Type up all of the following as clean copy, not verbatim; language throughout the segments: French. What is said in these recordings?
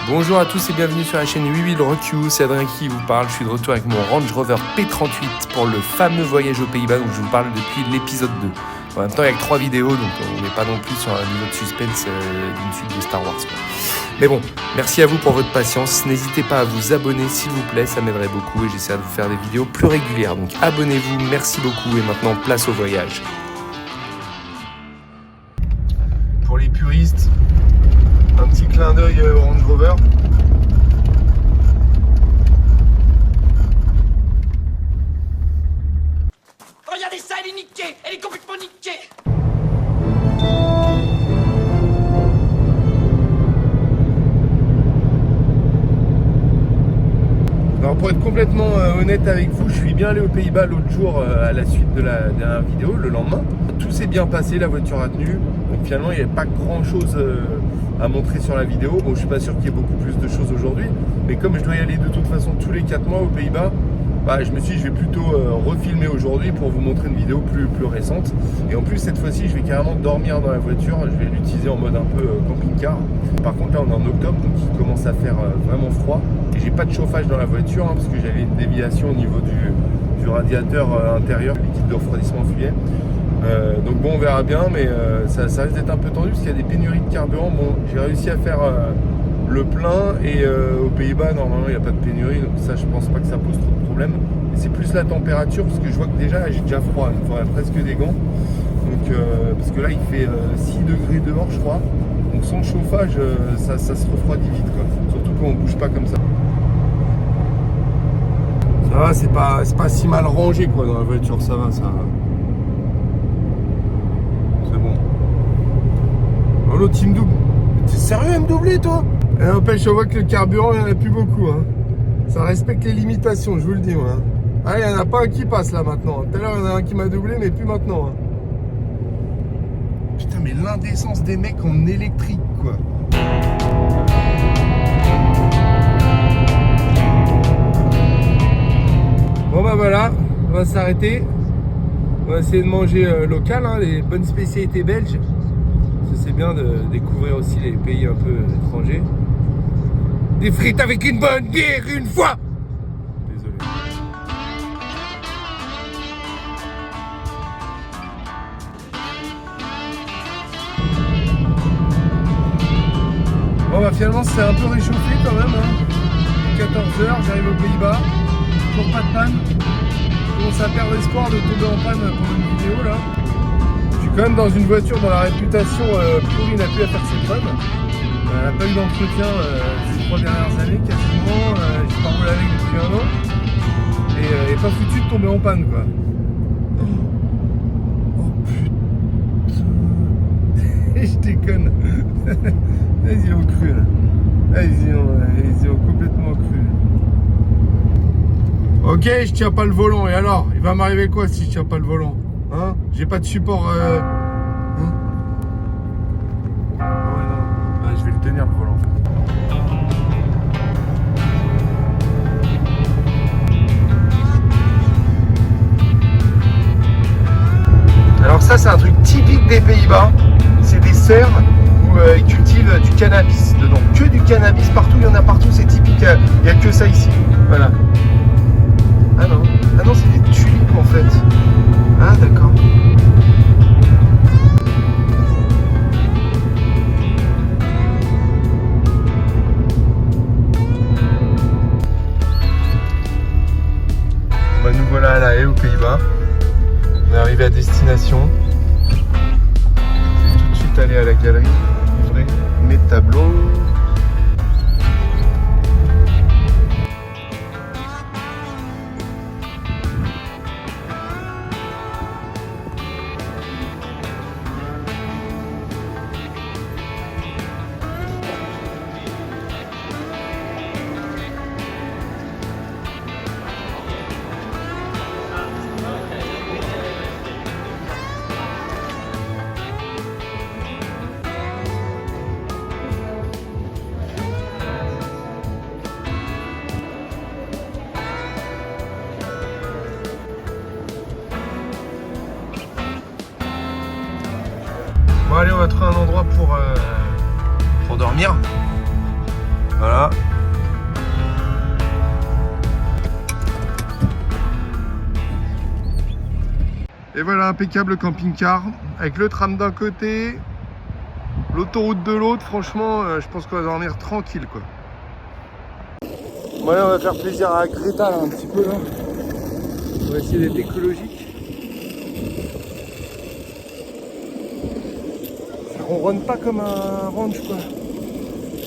Bonjour à tous et bienvenue sur la chaîne We Will Rock You, c'est Adrien qui vous parle. Je suis de retour avec mon Range Rover P38 pour le fameux voyage aux Pays-Bas dont je vous parle depuis l'épisode 2. En même temps, il y a que 3 vidéos, donc on n'est pas non plus sur un niveau de suspense d'une suite de Star Wars, quoi. Mais bon, merci à vous pour votre patience. N'hésitez pas à vous abonner s'il vous plaît, ça m'aiderait beaucoup et j'essaierai de vous faire des vidéos plus régulières. Donc abonnez-vous, merci beaucoup et maintenant place au voyage. Pour les puristes, un petit clin d'œil au Range Rover. Regardez ça, elle est niquée. Elle est complètement niquée. Alors pour être complètement honnête avec vous, je suis bien allé aux Pays-Bas l'autre jour à la suite de la dernière vidéo, le lendemain. Tout s'est bien passé, la voiture a tenu. Donc finalement, il n'y avait pas grand chose à montrer sur la vidéo. Bon, je suis pas sûr qu'il y ait beaucoup plus de choses aujourd'hui. Mais comme je dois y aller de toute façon tous les 4 mois aux Pays-Bas, je me suis dit je vais plutôt refilmer aujourd'hui pour vous montrer une vidéo plus récente. Et en plus cette fois-ci je vais carrément dormir dans la voiture, je vais l'utiliser en mode un peu camping-car. Par contre là on est en octobre donc il commence à faire vraiment froid. Et j'ai pas de chauffage dans la voiture parce que j'avais une déviation au niveau du radiateur intérieur, liquide de refroidissement fluide. Donc bon on verra bien mais ça risque d'être un peu tendu parce qu'il y a des pénuries de carburant. Bon j'ai réussi à faire le plein et aux Pays-Bas normalement il n'y a pas de pénurie donc ça je pense pas que ça pose trop de problème. Et c'est plus la température parce que je vois que déjà j'ai déjà froid, il me faudrait presque des gants. Donc parce que là il fait 6 degrés dehors je crois. Donc sans chauffage ça se refroidit vite quoi. Surtout quand on bouge pas comme ça. Ça va, c'est pas si mal rangé quoi dans la voiture, ça va ça. C'est bon. Oh, l'autre il me double. T'es sérieux à me doubler toi? Et n'empêche, on voit que le carburant, il n'y en a plus beaucoup. Hein. Ça respecte les limitations, je vous le dis. Moi, hein. Ah, il n'y en a pas un qui passe là maintenant. Tout à l'heure, il y en a un qui m'a doublé, mais plus maintenant. Hein. Putain, mais l'indécence des mecs en électrique, quoi. Bon, bah voilà, on va s'arrêter. On va essayer de manger local, hein, les bonnes spécialités belges. C'est bien de découvrir aussi les pays un peu étrangers. Des frites avec une bonne bière une fois. Désolé. Bon bah finalement c'est un peu réchauffé quand même. Hein. 14h, j'arrive aux Pays-Bas. Toujours pas de panne. Je commence à perdre espoir de tomber en panne pour une vidéo là. Je suis quand même dans une voiture dont la réputation pourrie n'a plus à faire ses preuves. Elle n'a pas eu d'entretien ces 3 dernières années quasiment. J'ai pas roulé avec depuis 1 an. Et elle n'est pas foutue de tomber en panne quoi. Oh putain. Je déconne. Ils ont cru là. Ils ont complètement cru. Ok, je tiens pas le volant. Et alors, il va m'arriver quoi si je tiens pas le volant? Hein? J'ai pas de support. Hein? Ah ouais, non. Je vais le tenir le volant. Alors ça c'est un truc typique des Pays-Bas. C'est des serres où ils cultivent du cannabis dedans. Que du cannabis partout, il y en a partout, c'est typique. Il n'y a que ça ici. Voilà. Ah non, c'est des tulipes en fait. Ah d'accord. Bah nous voilà à La Haye aux Pays-Bas. On est arrivé à destination. Je vais tout de suite aller à la galerie, livrer mes tableaux. Bon allez, on va trouver un endroit pour dormir. Voilà. Et voilà, impeccable camping-car avec le tram d'un côté, l'autoroute de l'autre. Franchement, je pense qu'on va dormir tranquille, quoi. Voilà, on va faire plaisir à Greta là, un petit peu là. On va essayer d'être écologique. Ça ronronne pas comme un ranch, quoi.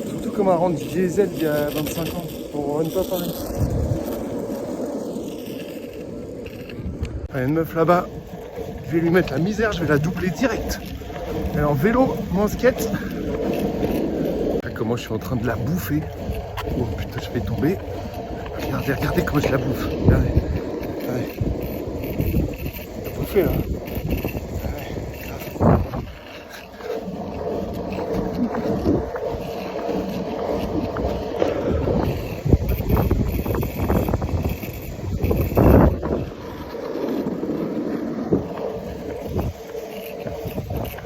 Surtout comme un ranch diesel d'il y a 25 ans. On ronronne pas pareil. Il y a une meuf là-bas. Je vais lui mettre la misère, je vais la doubler direct. Elle est en vélo, mon skate. Comment je suis en train de la bouffer. Oh putain, je vais tomber. Regardez, regardez comment je la bouffe. Regardez. Regardez. La bouffer là.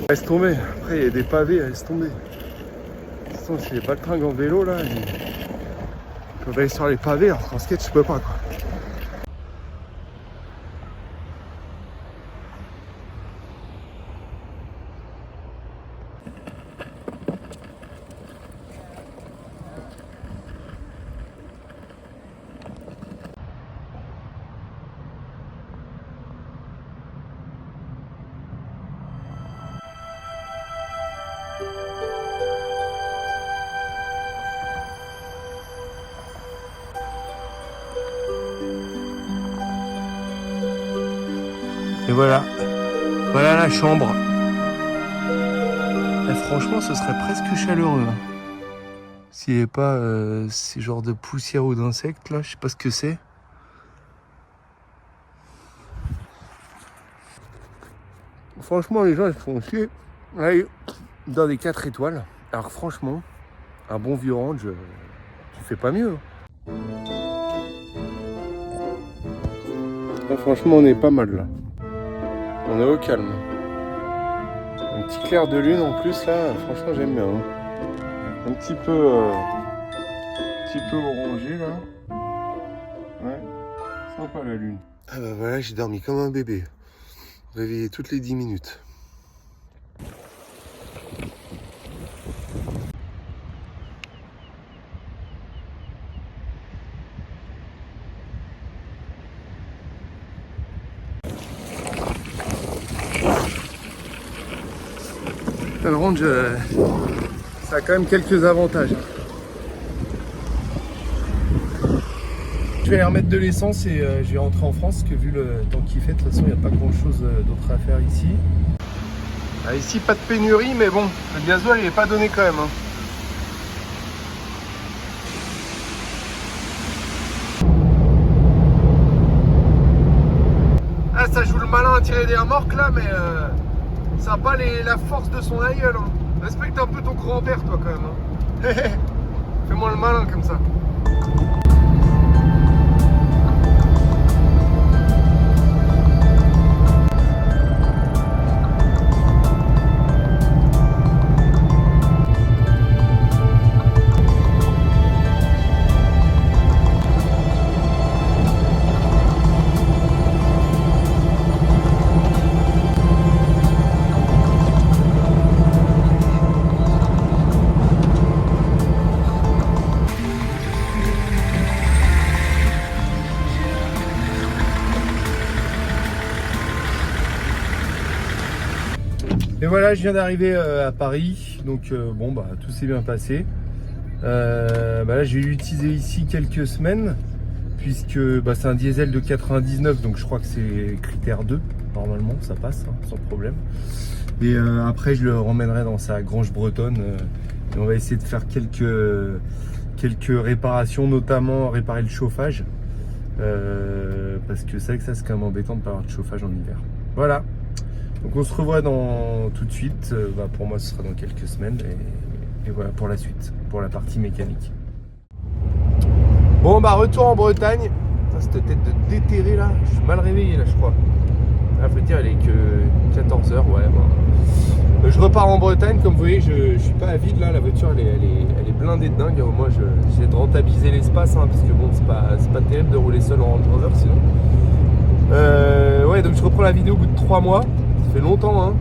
Laisse tomber, après il y a des pavés, laisse tomber. De toute façon, c'est les baltringues en vélo là, ils peuvent aller sur les pavés, alors qu'en skate je peux pas, quoi. Et voilà, voilà la chambre. Et franchement, ce serait presque chaleureux. S'il n'y avait pas ces genres de poussière ou d'insectes là, je sais pas ce que c'est. Franchement, les gens ils font chier. Allez, dans des 4 étoiles. Alors franchement, un bon vieux ranch, tu fais pas mieux. Là, franchement, on est pas mal là. On est au calme. Un petit clair de lune en plus là, franchement j'aime bien. Hein. Un petit peu orangé là. Ouais, sympa la lune. Ah bah voilà, j'ai dormi comme un bébé. Réveillé toutes les 10 minutes. Le ranch, ça a quand même quelques avantages. Je vais aller remettre de l'essence et je vais rentrer en France, que vu le temps qu'il fait, de toute façon il n'y a pas grand chose d'autre à faire ici. Ah, ici pas de pénurie, mais bon, le gasoil il n'est pas donné quand même. Hein. Ah, ça joue le malin à tirer des remorques là, mais ça n'a pas la force de son aïeul. Hein. Respecte un peu ton grand-père, toi, quand même. Hein. Fais-moi le malin comme ça. Et voilà, je viens d'arriver à Paris, donc bon bah tout s'est bien passé. Là je vais l'utiliser ici quelques semaines, puisque c'est un diesel de 99, donc je crois que c'est critère 2, normalement ça passe hein, sans problème. Et après je le ramènerai dans sa grange bretonne, et on va essayer de faire quelques réparations, notamment réparer le chauffage, parce que c'est vrai que ça c'est quand même embêtant de ne pas avoir de chauffage en hiver. Voilà. Donc on se revoit tout de suite, pour moi ce sera dans quelques semaines et voilà pour la suite, pour la partie mécanique. Bon retour en Bretagne, ça, cette tête de déterré là, je suis mal réveillé là je crois. À vrai dire, elle est que 14h, ouais. Bon. Je repars en Bretagne, comme vous voyez, je suis pas à vide là, la voiture elle est blindée de dingue. Moi j'essaie de rentabiliser l'espace, hein, parce que bon, c'est pas terrible de rouler seul en Range Rover sinon. Ouais, donc je reprends la vidéo au bout de 3 mois. Ça fait longtemps, hein.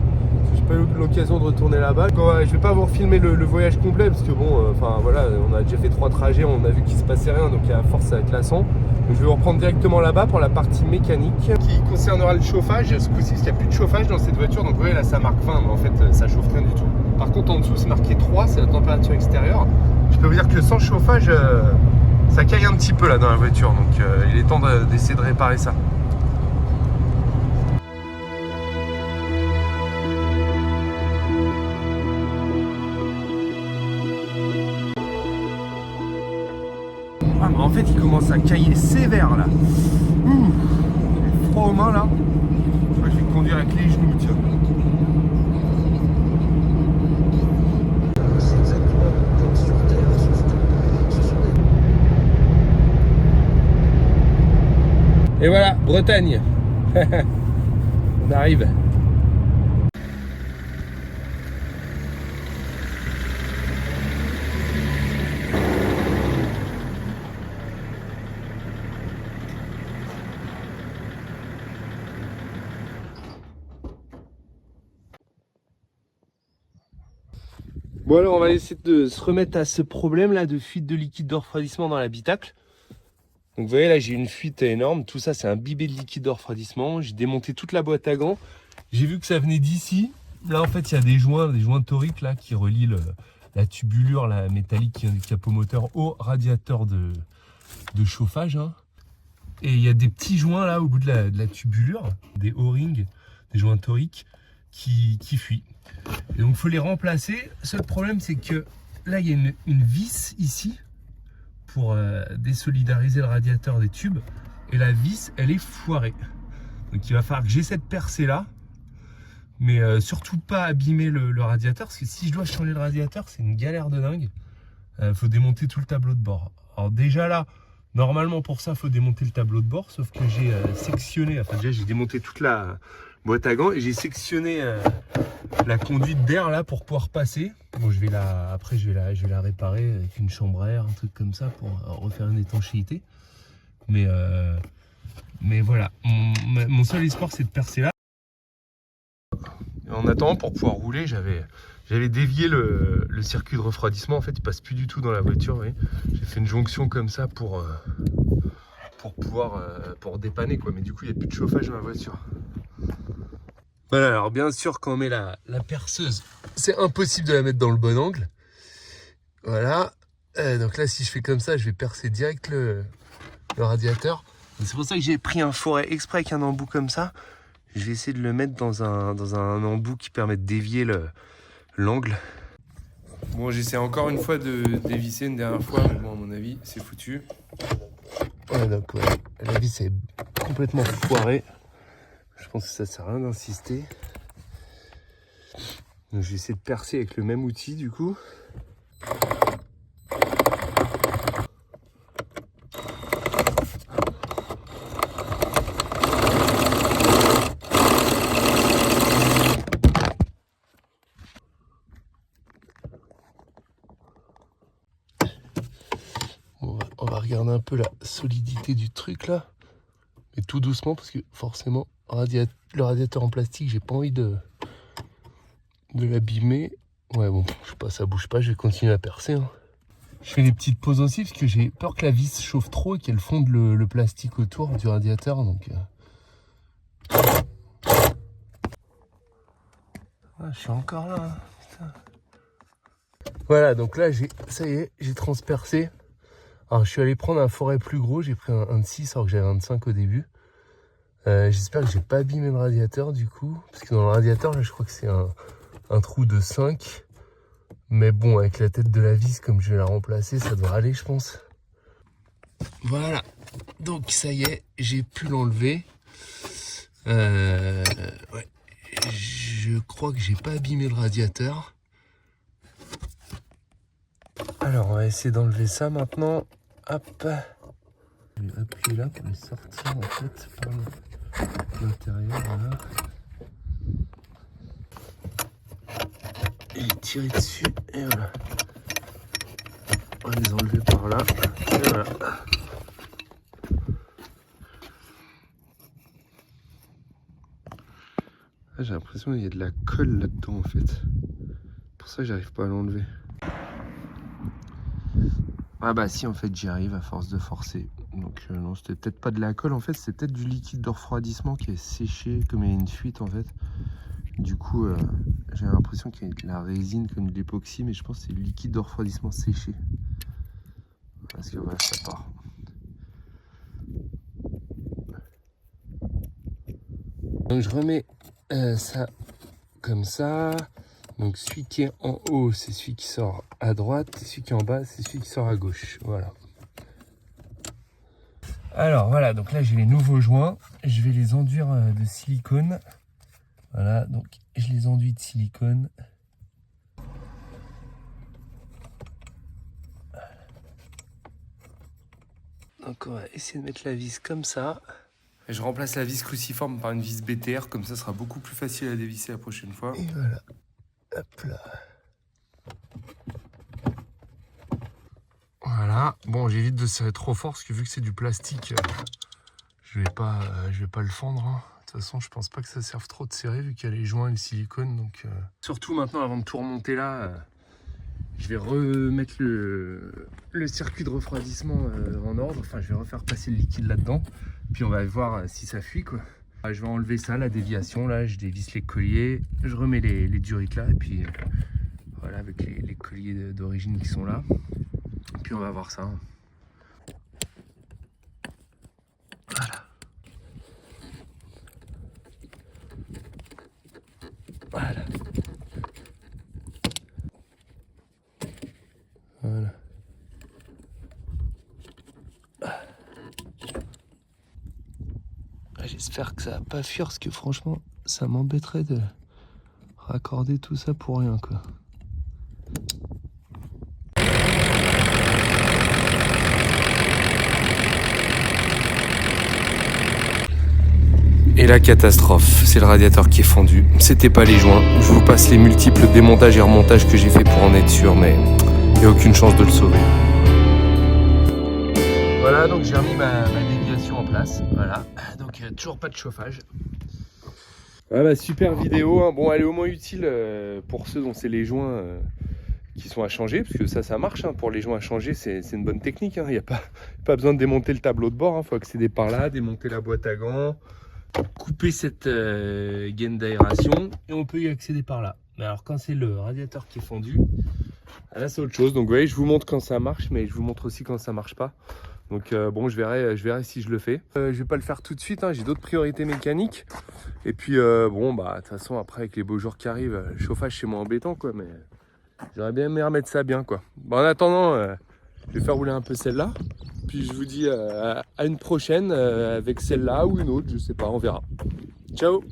J'ai pas eu l'occasion de retourner là-bas. Je vais pas vous filmer le voyage complet parce que bon, enfin voilà, on a déjà fait 3 trajets, on a vu qu'il se passait rien, donc à force ça va être lassant. Donc je vais vous reprendre directement là-bas pour la partie mécanique qui concernera le chauffage. Ce coup-ci, parce qu'il n'y a plus de chauffage dans cette voiture, donc vous voyez là ça marque 20, mais en fait ça chauffe rien du tout. Par contre en dessous c'est marqué 3, c'est la température extérieure. Je peux vous dire que sans chauffage, ça caille un petit peu là dans la voiture, donc il est temps d'essayer de réparer ça. Ah, mais en fait il commence à cailler sévère là. J'ai froid aux mains là. Je vais conduire avec les genoux, tiens. Et voilà, Bretagne. On arrive. Bon alors on va essayer de se remettre à ce problème là de fuite de liquide de refroidissement dans l'habitacle. Donc vous voyez là j'ai une fuite énorme, tout ça c'est un bibet de liquide de refroidissement. J'ai démonté toute la boîte à gants, j'ai vu que ça venait d'ici. Là en fait il y a des joints toriques là qui relient la tubulure la métallique qui vient du capot moteur au radiateur de chauffage, hein. Et il y a des petits joints là au bout de la tubulure, des O-rings, des joints toriques qui fuient. Et donc il faut les remplacer. Seul problème c'est que là il y a une vis ici pour désolidariser le radiateur des tubes. Et la vis elle est foirée. Donc il va falloir que j'essaie de percer là. Mais surtout pas abîmer le radiateur. Parce que si je dois changer le radiateur c'est une galère de dingue. Faut démonter tout le tableau de bord. Alors déjà là, normalement pour ça il faut démonter le tableau de bord. Sauf que j'ai sectionné, enfin déjà j'ai démonté toute la boîte à gants et j'ai sectionné la conduite d'air là pour pouvoir passer. Bon, je vais la réparer avec une chambre à air, un truc comme ça pour refaire une étanchéité. Mais voilà, mon seul espoir c'est de percer là. En attendant, pour pouvoir rouler, j'avais dévié le circuit de refroidissement. En fait, il passe plus du tout dans la voiture. Vous voyez, j'ai fait une jonction comme ça pour pouvoir dépanner quoi. Mais du coup, il n'y a plus de chauffage dans la voiture. Voilà, alors bien sûr quand on met la perceuse, c'est impossible de la mettre dans le bon angle. Voilà, donc là si je fais comme ça, je vais percer direct le radiateur. C'est pour ça que j'ai pris un forêt exprès avec un embout comme ça. Je vais essayer de le mettre dans un embout qui permet de dévier l'angle. Bon, j'essaie encore une fois de dévisser une dernière fois, mais bon à mon avis c'est foutu. Ouais, donc ouais, la vis est complètement foirée. Je pense que ça sert à rien d'insister. Donc je vais essayer de percer avec le même outil du coup. On va regarder un peu la solidité du truc là. Mais tout doucement parce que forcément le radiateur en plastique, j'ai pas envie de l'abîmer. Ouais bon, je sais pas, ça bouge pas, je vais continuer à percer, hein. Je fais des petites pauses aussi parce que j'ai peur que la vis chauffe trop et qu'elle fonde le plastique autour du radiateur. Donc ah, je suis encore là, hein. Putain. Voilà, donc là ça y est, j'ai transpercé. Alors je suis allé prendre un forêt plus gros, j'ai pris un de 6 alors que j'avais un de 5 au début. J'espère que j'ai pas abîmé le radiateur du coup, parce que dans le radiateur là je crois que c'est un trou de 5. Mais bon, avec la tête de la vis comme je vais la remplacer, ça devrait aller je pense. Voilà, donc ça y est, j'ai pu l'enlever. Ouais. Je crois que j'ai pas abîmé le radiateur. Alors on va essayer d'enlever ça maintenant. Hop. Je vais appuyer là pour le sortir en fait. l'intérieur, voilà. Et tirer dessus, et voilà. On va les enlever par là, et voilà. Ah, j'ai l'impression qu'il y a de la colle là-dedans en fait. C'est pour ça que j'arrive pas à l'enlever. Ah bah si, en fait j'y arrive à force de forcer. Donc non, c'était peut-être pas de la colle en fait, c'est peut-être du liquide de refroidissement qui est séché, comme il y a une fuite en fait. Du coup j'ai l'impression qu'il y a de la résine comme de l'époxy, mais je pense que c'est le liquide de refroidissement séché. Parce que voilà, ça part. Donc je remets ça comme ça. Donc celui qui est en haut, c'est celui qui sort à droite, et celui qui est en bas, c'est celui qui sort à gauche. Voilà. Alors voilà, donc là j'ai les nouveaux joints. Je vais les enduire de silicone. Voilà, donc je les enduis de silicone. Donc on va essayer de mettre la vis comme ça. Et je remplace la vis cruciforme par une vis BTR, comme ça sera beaucoup plus facile à dévisser la prochaine fois. Et voilà, hop là. Voilà, bon j'évite de serrer trop fort parce que vu que c'est du plastique, je vais pas le fendre. Hein. De toute façon, je pense pas que ça serve trop de serrer vu qu'il y a les joints et le silicone. Donc, surtout maintenant, avant de tout remonter là, je vais remettre le circuit de refroidissement en ordre. Enfin, je vais refaire passer le liquide là-dedans. Puis on va voir si ça fuit quoi. Je vais enlever ça, la déviation. Là, je dévisse les colliers. Je remets les durites là. Et puis voilà, avec les colliers d'origine qui sont là. Puis on va voir ça. Voilà. Voilà. Voilà. J'espère que ça va pas fuir parce que franchement ça m'embêterait de raccorder tout ça pour rien quoi. Et la catastrophe, c'est le radiateur qui est fendu. C'était pas les joints. Je vous passe les multiples démontages et remontages que j'ai fait pour en être sûr, mais il n'y a aucune chance de le sauver. Voilà, donc j'ai remis ma déviation en place. Voilà, donc toujours pas de chauffage. Ah bah, super vidéo, hein. Bon elle est au moins utile pour ceux dont c'est les joints qui sont à changer, parce que ça marche, hein. Pour les joints à changer c'est une bonne technique, hein. Il n'y a pas besoin de démonter le tableau de bord, hein. Faut accéder par là, démonter la boîte à gants, couper cette gaine d'aération et on peut y accéder par là. Mais alors quand c'est le radiateur qui est fendu, là c'est autre chose. Donc vous voyez, je vous montre quand ça marche, mais je vous montre aussi quand ça marche pas. Donc bon, je verrai si je le fais. Je vais pas le faire tout de suite, hein. J'ai d'autres priorités mécaniques. Et puis bon bah de toute façon après avec les beaux jours qui arrivent, le chauffage c'est moins embêtant quoi, mais j'aurais bien aimé remettre ça bien quoi. Bon, en attendant, je vais faire rouler un peu celle-là. Puis je vous dis à une prochaine avec celle-là ou une autre, je sais pas, on verra. Ciao!